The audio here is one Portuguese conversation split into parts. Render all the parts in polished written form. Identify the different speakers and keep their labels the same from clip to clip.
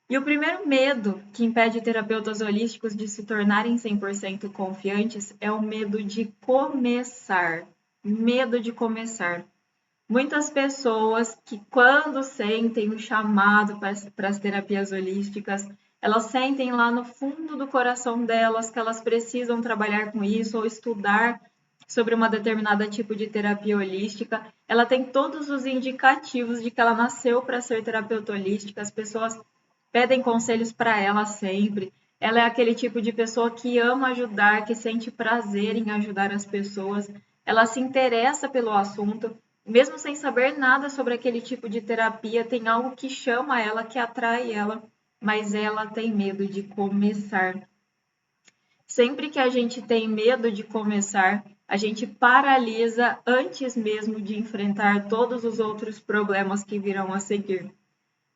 Speaker 1: E o primeiro medo que impede terapeutas holísticos de se tornarem 100% confiantes é o medo de começar. Medo de começar. Muitas pessoas que, quando sentem o chamado para as terapias holísticas, elas sentem lá no fundo do coração delas que elas precisam trabalhar com isso ou estudar sobre uma determinada tipo de terapia holística. Ela tem todos os indicativos de que ela nasceu para ser terapeuta holística. As pessoas pedem conselhos para ela sempre. Ela é aquele tipo de pessoa que ama ajudar, que sente prazer em ajudar as pessoas. Ela se interessa pelo assunto, mesmo sem saber nada sobre aquele tipo de terapia, tem algo que chama ela, que atrai ela, mas ela tem medo de começar. Sempre que a gente tem medo de começar, a gente paralisa antes mesmo de enfrentar todos os outros problemas que virão a seguir.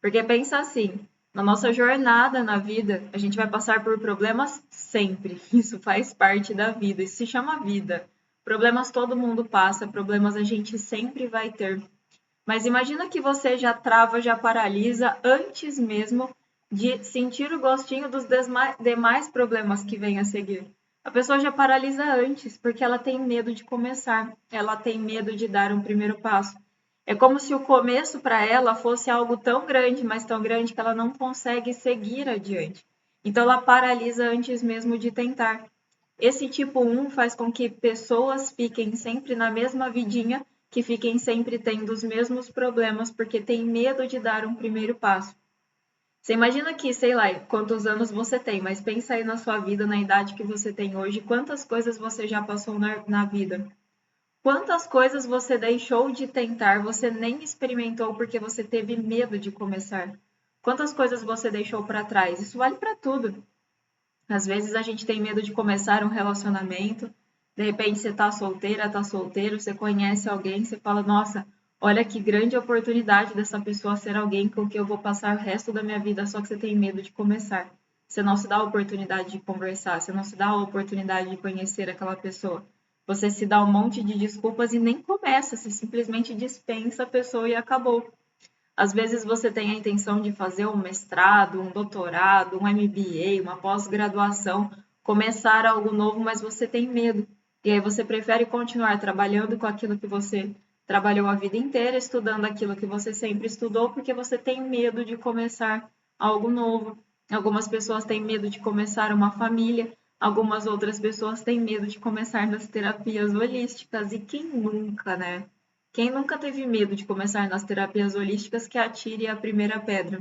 Speaker 1: Porque pensa assim, na nossa jornada na vida, a gente vai passar por problemas sempre. Isso faz parte da vida, isso se chama vida. Problemas todo mundo passa, problemas a gente sempre vai ter. Mas imagina que você já trava, já paralisa antes mesmo de sentir o gostinho dos demais problemas que vêm a seguir. A pessoa já paralisa antes, porque ela tem medo de começar, ela tem medo de dar um primeiro passo. É como se o começo para ela fosse algo tão grande, mas tão grande que ela não consegue seguir adiante. Então ela paralisa antes mesmo de tentar. Esse tipo 1 faz com que pessoas fiquem sempre na mesma vidinha, que fiquem sempre tendo os mesmos problemas, porque tem medo de dar um primeiro passo. Você imagina que, sei lá, quantos anos você tem, mas pensa aí na sua vida, na idade que você tem hoje, quantas coisas você já passou na vida. Quantas coisas você deixou de tentar, você nem experimentou porque você teve medo de começar? Quantas coisas você deixou para trás? Isso vale para tudo. Às vezes a gente tem medo de começar um relacionamento, de repente você tá solteira, tá solteiro, você conhece alguém, você fala, nossa, olha que grande oportunidade dessa pessoa ser alguém com quem eu vou passar o resto da minha vida, só que você tem medo de começar. Você não se dá a oportunidade de conversar, você não se dá a oportunidade de conhecer aquela pessoa. Você se dá um monte de desculpas e nem começa, você simplesmente dispensa a pessoa e acabou. Às vezes você tem a intenção de fazer um mestrado, um doutorado, um MBA, uma pós-graduação, começar algo novo, mas você tem medo. E aí você prefere continuar trabalhando com aquilo que você trabalhou a vida inteira, estudando aquilo que você sempre estudou, porque você tem medo de começar algo novo. Algumas pessoas têm medo de começar uma família, algumas outras pessoas têm medo de começar nas terapias holísticas. E quem nunca, né? Quem nunca teve medo de começar nas terapias holísticas, que atire a primeira pedra.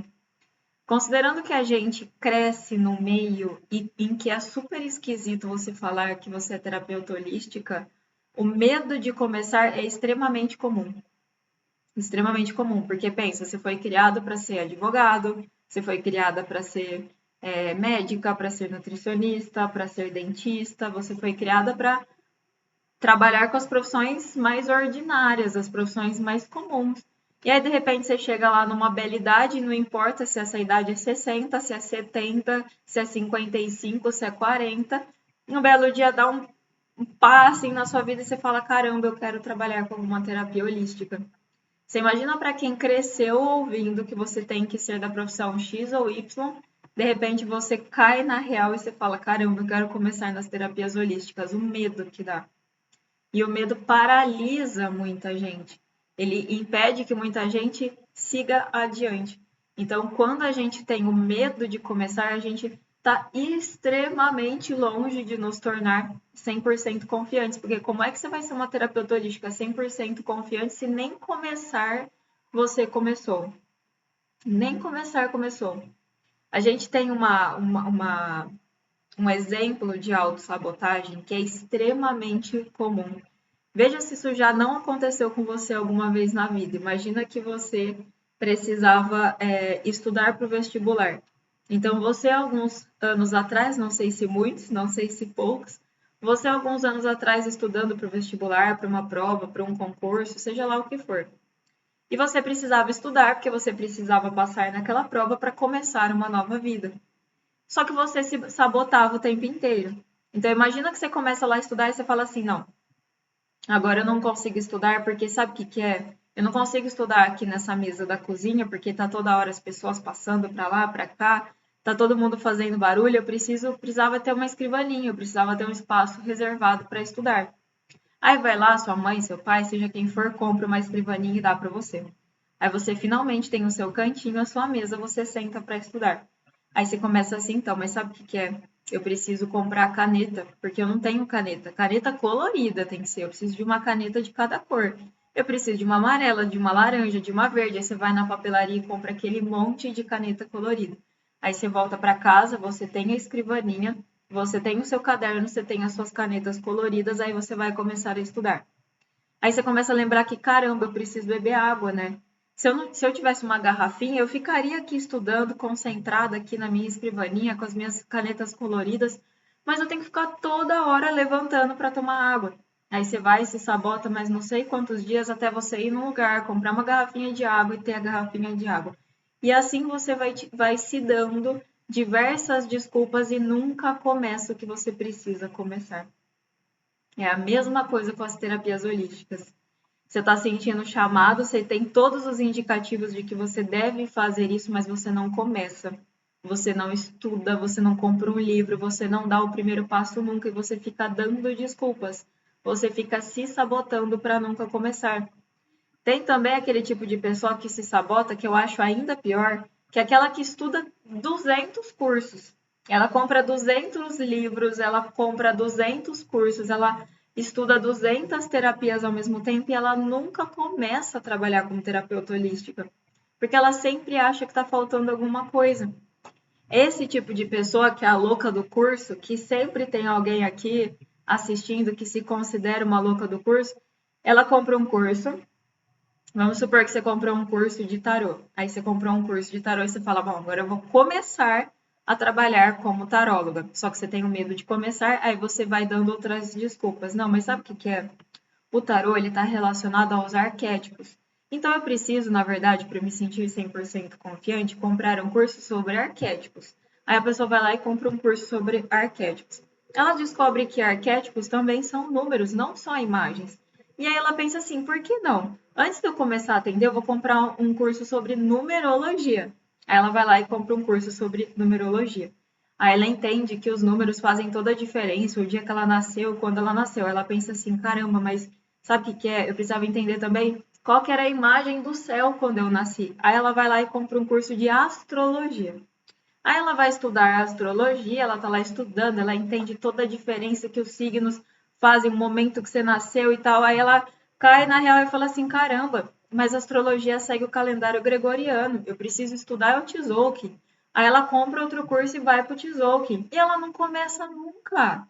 Speaker 1: Considerando que a gente cresce no meio em que é super esquisito você falar que você é terapeuta holística, o medo de começar é extremamente comum. Extremamente comum, porque pensa, você foi criado para ser advogado, você foi criada para ser médica, para ser nutricionista, para ser dentista, você foi criada para trabalhar com as profissões mais ordinárias, as profissões mais comuns. E aí, de repente, você chega lá numa bela idade, não importa se essa idade é 60, se é 70, se é 55, se é 40. Um belo dia dá um pá assim na sua vida e você fala: caramba, eu quero trabalhar com uma terapia holística. Você imagina para quem cresceu ouvindo que você tem que ser da profissão X ou Y, de repente você cai na real e você fala: caramba, eu quero começar nas terapias holísticas. O medo que dá. E o medo paralisa muita gente. Ele impede que muita gente siga adiante. Então, quando a gente tem o medo de começar, a gente está extremamente longe de nos tornar 100% confiantes. Porque como é que você vai ser uma terapeuta holística 100% confiante se nem começar você começou? Nem começar começou. A gente tem um exemplo de autossabotagem que é extremamente comum. Veja se isso já não aconteceu com você alguma vez na vida. Imagina que você precisava estudar para o vestibular. Então, você, alguns anos atrás, não sei se muitos, não sei se poucos, você, alguns anos atrás, estudando para o vestibular, para uma prova, para um concurso, seja lá o que for. E você precisava estudar, porque você precisava passar naquela prova para começar uma nova vida. Só que você se sabotava o tempo inteiro. Então, imagina que você começa lá a estudar e você fala assim: não, agora eu não consigo estudar porque sabe o que é? Eu não consigo estudar aqui nessa mesa da cozinha, porque tá toda hora as pessoas passando para lá, para cá, tá todo mundo fazendo barulho. Eu precisava ter uma escrivaninha, eu precisava ter um espaço reservado para estudar. Aí vai lá, sua mãe, seu pai, seja quem for, compra uma escrivaninha e dá para você. Aí você finalmente tem o seu cantinho, a sua mesa, você senta para estudar. Aí você começa assim, então, mas sabe o que que é? Eu preciso comprar caneta, porque eu não tenho caneta. Caneta colorida tem que ser, eu preciso de uma caneta de cada cor. Eu preciso de uma amarela, de uma laranja, de uma verde. Aí você vai na papelaria e compra aquele monte de caneta colorida. Aí você volta para casa, você tem a escrivaninha, você tem o seu caderno, você tem as suas canetas coloridas, aí você vai começar a estudar. Aí você começa a lembrar que, caramba, eu preciso beber água, né? Se eu tivesse uma garrafinha, eu ficaria aqui estudando, concentrada aqui na minha escrivaninha, com as minhas canetas coloridas, mas eu tenho que ficar toda hora levantando para tomar água. Aí você vai, se sabota mais não sei quantos dias até você ir num lugar, comprar uma garrafinha de água e ter a garrafinha de água. E assim você vai se dando diversas desculpas e nunca começa o que você precisa começar. É a mesma coisa com as terapias holísticas. Você está sentindo chamado, você tem todos os indicativos de que você deve fazer isso, mas você não começa. Você não estuda, você não compra um livro, você não dá o primeiro passo nunca e você fica dando desculpas. Você fica se sabotando para nunca começar. Tem também aquele tipo de pessoa que se sabota, que eu acho ainda pior, que é aquela que estuda 200 cursos. Ela compra 200 livros, ela compra 200 cursos, ela estuda 200 terapias ao mesmo tempo e ela nunca começa a trabalhar como terapeuta holística, porque ela sempre acha que está faltando alguma coisa. Esse tipo de pessoa que é a louca do curso, que sempre tem alguém aqui assistindo que se considera uma louca do curso, ela compra um curso. Vamos supor que você comprou um curso de tarô. Aí você comprou um curso de tarô e você fala, bom, agora eu vou começar a trabalhar como taróloga. Só que você tem o medo de começar, aí você vai dando outras desculpas. Não, mas sabe o que que é? O tarô, ele está relacionado aos arquétipos. Então eu preciso, na verdade, para me sentir 100% confiante, comprar um curso sobre arquétipos. Aí a pessoa vai lá e compra um curso sobre arquétipos. Ela descobre que arquétipos também são números, não só imagens. E aí ela pensa assim, por que não? Antes de eu começar a atender, eu vou comprar um curso sobre numerologia. Aí ela vai lá e compra um curso sobre numerologia. Aí ela entende que os números fazem toda a diferença, o dia que ela nasceu, quando ela nasceu. Ela pensa assim, caramba, mas sabe o que é? Eu precisava entender também qual que era a imagem do céu quando eu nasci. Aí ela vai lá e compra um curso de astrologia. Aí ela vai estudar astrologia, ela tá lá estudando, ela entende toda a diferença que os signos fazem, o momento que você nasceu e tal. Aí ela cai na real e fala assim: caramba, mas a astrologia segue o calendário gregoriano, eu preciso estudar o Tzolk'in. Aí ela compra outro curso e vai para o Tzolk'in. E ela não começa nunca.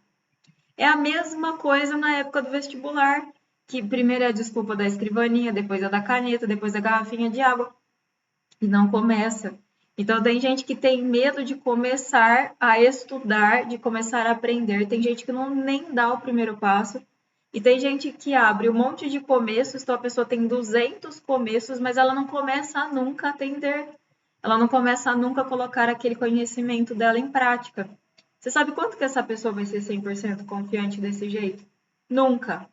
Speaker 1: É a mesma coisa na época do vestibular, que primeiro é a desculpa da escrivaninha, depois é da caneta, depois da garrafinha de água e não começa. Então, tem gente que tem medo de começar a estudar, de começar a aprender. Tem gente que não nem dá o primeiro passo. E tem gente que abre um monte de começos, então a pessoa tem 200 começos, mas ela não começa a nunca atender. Ela não começa a nunca colocar aquele conhecimento dela em prática. Você sabe quanto que essa pessoa vai ser 100% confiante desse jeito? Nunca.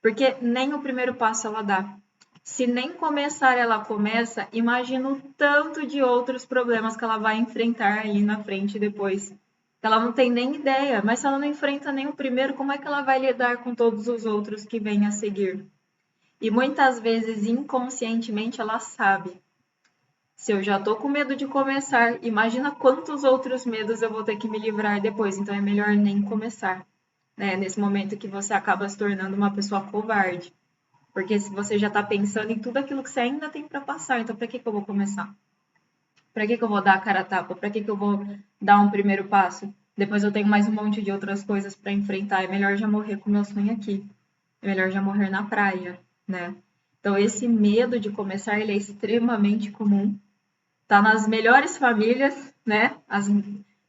Speaker 1: Porque nem o primeiro passo ela dá. Se nem começar ela começa, imagina o tanto de outros problemas que ela vai enfrentar aí na frente depois. Ela não tem nem ideia, mas se ela não enfrenta nem o primeiro, como é que ela vai lidar com todos os outros que vêm a seguir? E muitas vezes, inconscientemente, ela sabe. Se eu já tô com medo de começar, imagina quantos outros medos eu vou ter que me livrar depois. Então é melhor nem começar, né? Nesse momento que você acaba se tornando uma pessoa covarde. Porque se você já está pensando em tudo aquilo que você ainda tem para passar, então para que eu vou começar? Para que eu vou dar a cara a tapa? Para que eu vou dar um primeiro passo? Depois eu tenho mais um monte de outras coisas para enfrentar. É melhor já morrer com o meu sonho aqui. É melhor já morrer na praia, né? Então esse medo de começar, ele é extremamente comum. Tá nas melhores famílias, né?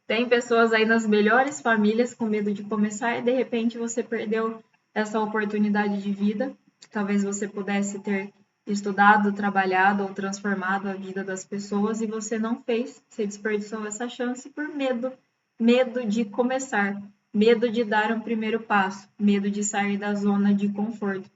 Speaker 1: Tem pessoas aí nas melhores famílias com medo de começar e de repente você perdeu essa oportunidade de vida. Talvez você pudesse ter estudado, trabalhado ou transformado a vida das pessoas e você não fez, você desperdiçou essa chance por medo, medo de começar, medo de dar um primeiro passo, medo de sair da zona de conforto.